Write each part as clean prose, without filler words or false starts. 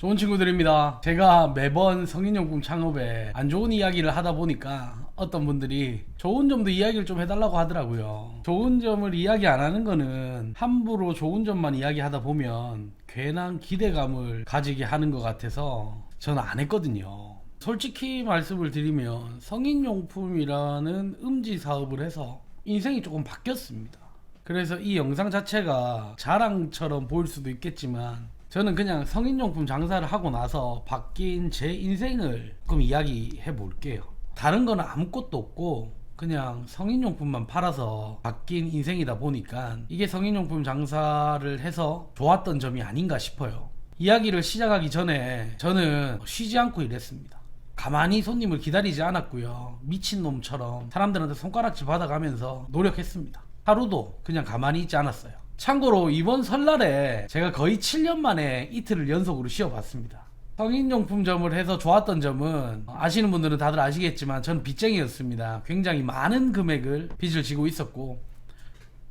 좋은 친구들입니다. 제가 매번 성인용품 창업에 안 좋은 이야기를 하다 보니까 어떤 분들이 좋은 점도 이야기를 좀 해달라고 하더라고요. 좋은 점을 이야기 안 하는 거는 함부로 좋은 점만 이야기하다 보면 괜한 기대감을 가지게 하는 것 같아서 저는 안 했거든요. 솔직히 말씀을 드리면 성인용품이라는 음지 사업을 해서 인생이 조금 바뀌었습니다. 그래서 이 영상 자체가 자랑처럼 보일 수도 있겠지만 저는 그냥 성인용품 장사를 하고 나서 바뀐 제 인생을 조금 이야기해 볼게요. 다른 거는 아무것도 없고 그냥 성인용품만 팔아서 바뀐 인생이다 보니까 이게 성인용품 장사를 해서 좋았던 점이 아닌가 싶어요. 이야기를 시작하기 전에 저는 쉬지 않고 일했습니다. 가만히 손님을 기다리지 않았고요. 미친놈처럼 사람들한테 손가락질 받아가면서 노력했습니다. 하루도 그냥 가만히 있지 않았어요. 참고로 이번 설날에 제가 거의 7년 만에 이틀을 연속으로 쉬어봤습니다. 성인용품점을 해서 좋았던 점은 아시는 분들은 다들 아시겠지만 저는 빚쟁이였습니다. 굉장히 많은 금액을 빚을 지고 있었고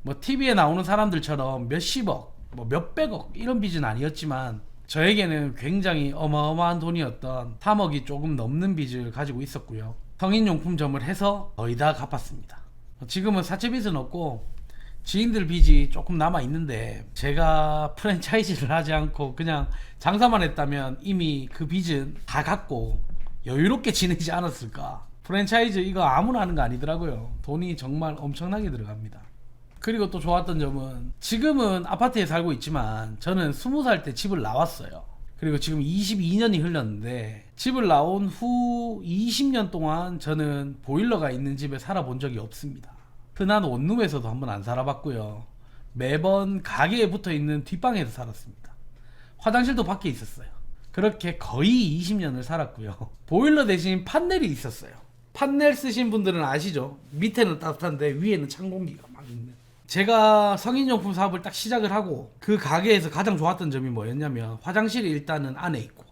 뭐 TV에 나오는 사람들처럼 몇십억, 뭐 몇백억 이런 빚은 아니었지만 저에게는 굉장히 어마어마한 돈이었던 3억이 조금 넘는 빚을 가지고 있었고요. 성인용품점을 해서 거의 다 갚았습니다. 지금은 사채빚은 없고 지인들 빚이 조금 남아 있는데 제가 프랜차이즈를 하지 않고 그냥 장사만 했다면 이미 그 빚은 다 갚고 여유롭게 지내지 않았을까. 프랜차이즈 이거 아무나 하는 거 아니더라고요. 돈이 정말 엄청나게 들어갑니다. 그리고 또 좋았던 점은 지금은 아파트에 살고 있지만 저는 20살 때 집을 나왔어요. 그리고 지금 22년이 흘렀는데 집을 나온 후 20년 동안 저는 보일러가 있는 집에 살아본 적이 없습니다. 흔한 원룸에서도 한번 안 살아봤고요. 매번 가게에 붙어있는 뒷방에서 살았습니다. 화장실도 밖에 있었어요. 그렇게 거의 20년을 살았고요. 보일러 대신 판넬이 있었어요. 판넬 쓰신 분들은 아시죠? 밑에는 따뜻한데 위에는 찬 공기가 막 있는. 제가 성인용품 사업을 딱 시작을 하고 그 가게에서 가장 좋았던 점이 뭐였냐면 화장실이 일단은 안에 있고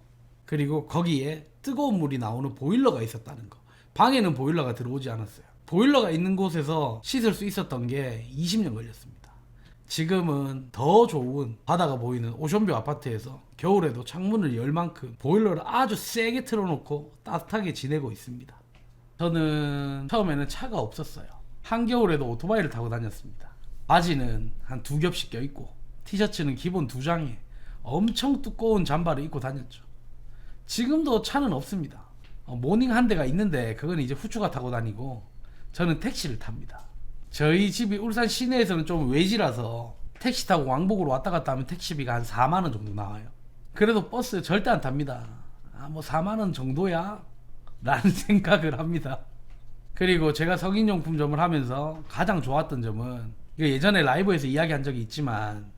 그리고 거기에 뜨거운 물이 나오는 보일러가 있었다는 거. 방에는 보일러가 들어오지 않았어요. 보일러가 있는 곳에서 씻을 수 있었던 게 20년 걸렸습니다. 지금은 더 좋은 바다가 보이는 오션뷰 아파트에서 겨울에도 창문을 열 만큼 보일러를 아주 세게 틀어놓고 따뜻하게 지내고 있습니다. 저는 처음에는 차가 없었어요. 한겨울에도 오토바이를 타고 다녔습니다. 바지는 한 2겹씩 껴입고 티셔츠는 기본 2장에 엄청 두꺼운 잠바를 입고 다녔죠. 지금도 차는 없습니다. 모닝 한 대가 있는데 그건 이제 후추가 타고 다니고 저는 택시를 탑니다. 저희 집이 울산 시내에서는 좀 외지라서 택시 타고 왕복으로 왔다 갔다 하면 택시비가 한 4만원 정도 나와요. 그래도 버스 절대 안 탑니다. 뭐 4만원 정도야? 라는 생각을 합니다. 그리고 제가 성인용품점을 하면서 가장 좋았던 점은 이거 예전에 라이브에서 이야기한 적이 있지만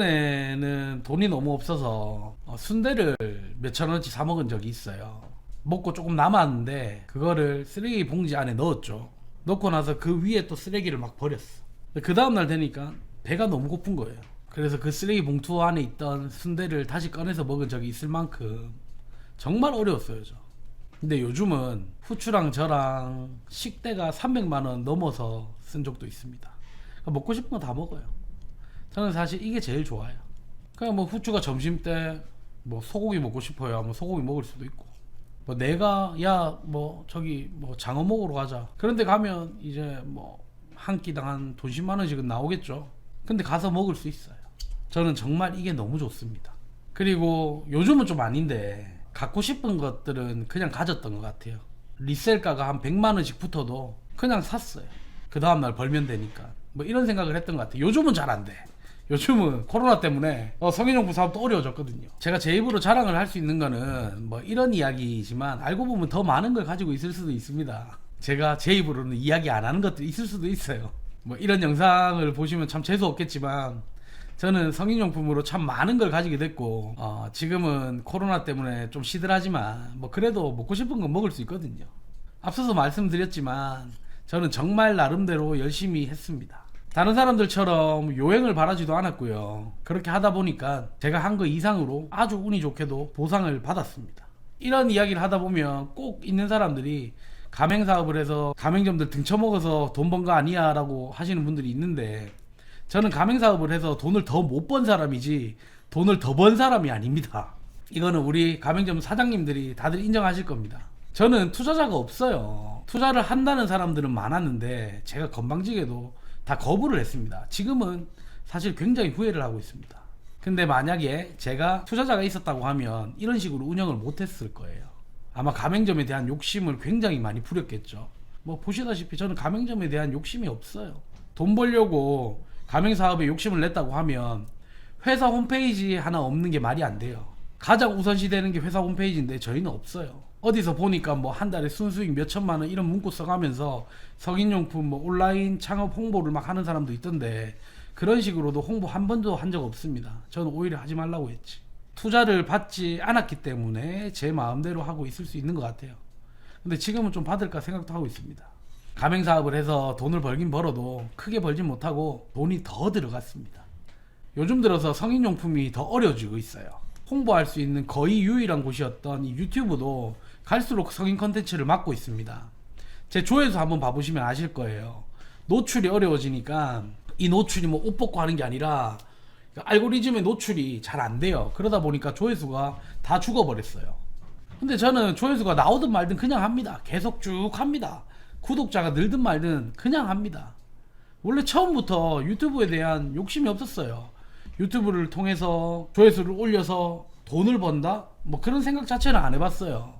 예전에는 돈이 너무 없어서 순대를 몇천 원치 사 먹은 적이 있어요. 먹고 조금 남았는데 그거를 쓰레기 봉지 안에 넣었죠. 넣고 나서 그 위에 또 쓰레기를 막 버렸어. 그 다음날 되니까 배가 너무 고픈 거예요. 그래서 그 쓰레기 봉투 안에 있던 순대를 다시 꺼내서 먹은 적이 있을 만큼 정말 어려웠어요. 저. 근데 요즘은 후추랑 저랑 식대가 300만원 넘어서 쓴 적도 있습니다. 그러니까 먹고 싶은 거 다 먹어요. 저는 사실 이게 제일 좋아요. 그냥 뭐 후추가 점심때 뭐 소고기 먹고 싶어요 하면 소고기 먹을 수도 있고 뭐 내가 야 뭐 저기 뭐 장어 먹으러 가자 그런데 가면 이제 뭐 한 끼당 한 돈 10만원씩은 나오겠죠. 근데 가서 먹을 수 있어요. 저는 정말 이게 너무 좋습니다. 그리고 요즘은 좀 아닌데 갖고 싶은 것들은 그냥 가졌던 것 같아요. 리셀가가 한 100만원씩 붙어도 그냥 샀어요. 그 다음날 벌면 되니까 뭐 이런 생각을 했던 것 같아요. 요즘은 잘 안 돼. 요즘은 코로나 때문에 성인용품 사업도 어려워졌거든요. 제가 제 입으로 자랑을 할 수 있는 거는 뭐 이런 이야기지만 알고 보면 더 많은 걸 가지고 있을 수도 있습니다. 제가 제 입으로는 이야기 안 하는 것들이 있을 수도 있어요. 뭐 이런 영상을 보시면 참 재수 없겠지만 저는 성인용품으로 참 많은 걸 가지게 됐고 지금은 코로나 때문에 좀 시들하지만 뭐 그래도 먹고 싶은 건 먹을 수 있거든요. 앞서서 말씀드렸지만 저는 정말 나름대로 열심히 했습니다. 다른 사람들처럼 요행을 바라지도 않았고요. 그렇게 하다 보니까 제가 한 거 이상으로 아주 운이 좋게도 보상을 받았습니다. 이런 이야기를 하다 보면 꼭 있는 사람들이 가맹사업을 해서 가맹점들 등쳐먹어서 돈 번 거 아니야 라고 하시는 분들이 있는데 저는 가맹사업을 해서 돈을 더 못 번 사람이지 돈을 더 번 사람이 아닙니다. 이거는 우리 가맹점 사장님들이 다들 인정하실 겁니다. 저는 투자자가 없어요. 투자를 한다는 사람들은 많았는데 제가 건방지게도 다 거부를 했습니다. 지금은 사실 굉장히 후회를 하고 있습니다. 근데 만약에 제가 투자자가 있었다고 하면 이런 식으로 운영을 못했을 거예요. 아마 가맹점에 대한 욕심을 굉장히 많이 부렸겠죠. 뭐 보시다시피 저는 가맹점에 대한 욕심이 없어요. 돈 벌려고 가맹사업에 욕심을 냈다고 하면 회사 홈페이지 하나 없는 게 말이 안 돼요. 가장 우선시 되는 게 회사 홈페이지인데 저희는 없어요. 어디서 보니까 뭐 한 달에 순수익 몇 천만 원 이런 문구 써가면서 성인용품 뭐 온라인 창업 홍보를 막 하는 사람도 있던데 그런 식으로도 홍보 한 번도 한 적 없습니다. 저는 오히려 하지 말라고 했지. 투자를 받지 않았기 때문에 제 마음대로 하고 있을 수 있는 것 같아요. 근데 지금은 좀 받을까 생각도 하고 있습니다. 가맹사업을 해서 돈을 벌긴 벌어도 크게 벌진 못하고 돈이 더 들어갔습니다. 요즘 들어서 성인용품이 더 어려워지고 있어요. 홍보할 수 있는 거의 유일한 곳이었던 이 유튜브도 갈수록 성인 컨텐츠를 맡고 있습니다. 제 조회수 한번 봐보시면 아실 거예요. 노출이 어려워지니까 이 노출이 뭐 옷 벗고 하는 게 아니라 알고리즘의 노출이 잘 안 돼요. 그러다 보니까 조회수가 다 죽어버렸어요. 근데 저는 조회수가 나오든 말든 그냥 합니다. 계속 쭉 합니다. 구독자가 늘든 말든 그냥 합니다. 원래 처음부터 유튜브에 대한 욕심이 없었어요. 유튜브를 통해서 조회수를 올려서 돈을 번다? 뭐 그런 생각 자체는 안 해봤어요.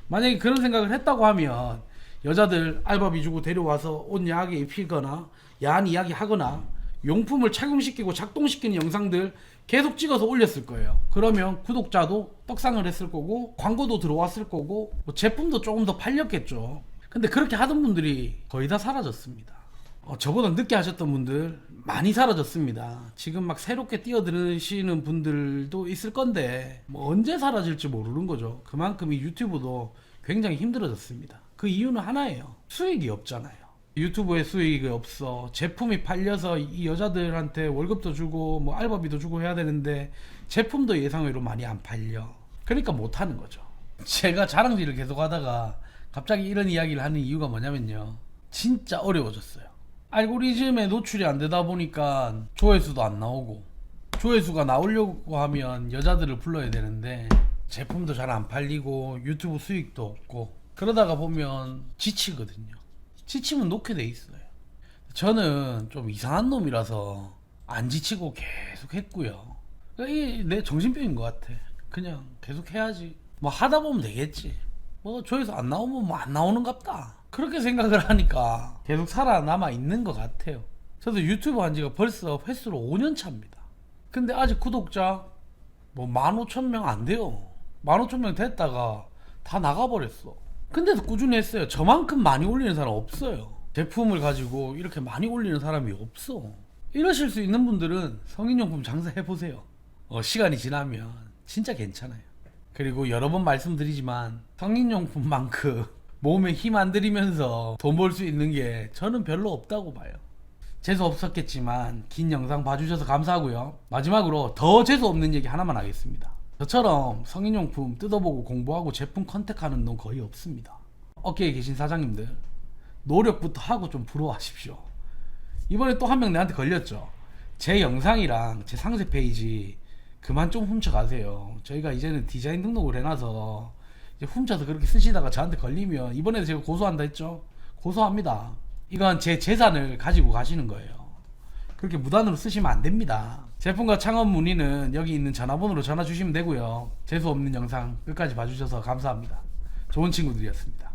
만약에 그런 생각을 했다고 하면 여자들 알바비 주고 데려와서 옷 야하게 입히거나 야한 이야기 하거나 용품을 착용시키고 작동시키는 영상들 계속 찍어서 올렸을 거예요. 그러면 구독자도 떡상을 했을 거고 광고도 들어왔을 거고 뭐 제품도 조금 더 팔렸겠죠. 근데 그렇게 하던 분들이 거의 다 사라졌습니다. 저보다 늦게 하셨던 분들 많이 사라졌습니다. 지금 막 새롭게 뛰어들으시는 분들도 있을 건데 뭐 언제 사라질지 모르는 거죠. 그만큼 이 유튜브도 굉장히 힘들어졌습니다. 그 이유는 하나예요. 수익이 없잖아요. 유튜브에 수익이 없어. 제품이 팔려서 이 여자들한테 월급도 주고 뭐 알바비도 주고 해야 되는데 제품도 예상외로 많이 안 팔려. 그러니까 못 하는 거죠. 제가 자랑질을 계속 하다가 갑자기 이런 이야기를 하는 이유가 뭐냐면요. 진짜 어려워졌어요. 알고리즘에 노출이 안 되다 보니까 조회수도 안 나오고 조회수가 나오려고 하면 여자들을 불러야 되는데 제품도 잘 안 팔리고 유튜브 수익도 없고 그러다가 보면 지치거든요. 지치면 놓게 돼 있어요. 저는 좀 이상한 놈이라서 안 지치고 계속 했고요. 이게 내 정신병인 것 같아. 그냥 계속 해야지. 뭐 하다 보면 되겠지. 뭐 조회수 안 나오면 뭐 안 나오는갑다. 그렇게 생각을 하니까 계속 살아남아 있는 것 같아요. 저도 유튜브 한 지가 벌써 횟수로 5년 차입니다. 근데 아직 구독자 뭐 15,000명 안 돼요. 15,000명 됐다가 다 나가버렸어. 근데도 꾸준히 했어요. 저만큼 많이 올리는 사람 없어요. 제품을 가지고 이렇게 많이 올리는 사람이 없어. 이러실 수 있는 분들은 성인용품 장사해보세요. 시간이 지나면 진짜 괜찮아요. 그리고 여러 번 말씀드리지만 성인용품만큼 몸에 힘 안 들이면서 돈 벌 수 있는 게 저는 별로 없다고 봐요. 재수 없었겠지만 긴 영상 봐주셔서 감사하고요. 마지막으로 더 재수 없는 얘기 하나만 하겠습니다. 저처럼 성인용품 뜯어보고 공부하고 제품 컨택하는 놈 거의 없습니다. 업계에 계신 사장님들 노력부터 하고 좀 부러워하십시오. 이번에 또 한 명 내한테 걸렸죠. 제 영상이랑 제 상세 페이지 그만 좀 훔쳐가세요. 저희가 이제는 디자인 등록을 해놔서 이제 훔쳐서 그렇게 쓰시다가 저한테 걸리면 이번에도 제가 고소한다 했죠. 고소합니다. 이건 제 재산을 가지고 가시는 거예요. 그렇게 무단으로 쓰시면 안 됩니다. 제품과 창업 문의는 여기 있는 전화번호로 전화 주시면 되고요. 재수 없는 영상 끝까지 봐주셔서 감사합니다. 좋은 친구들이었습니다.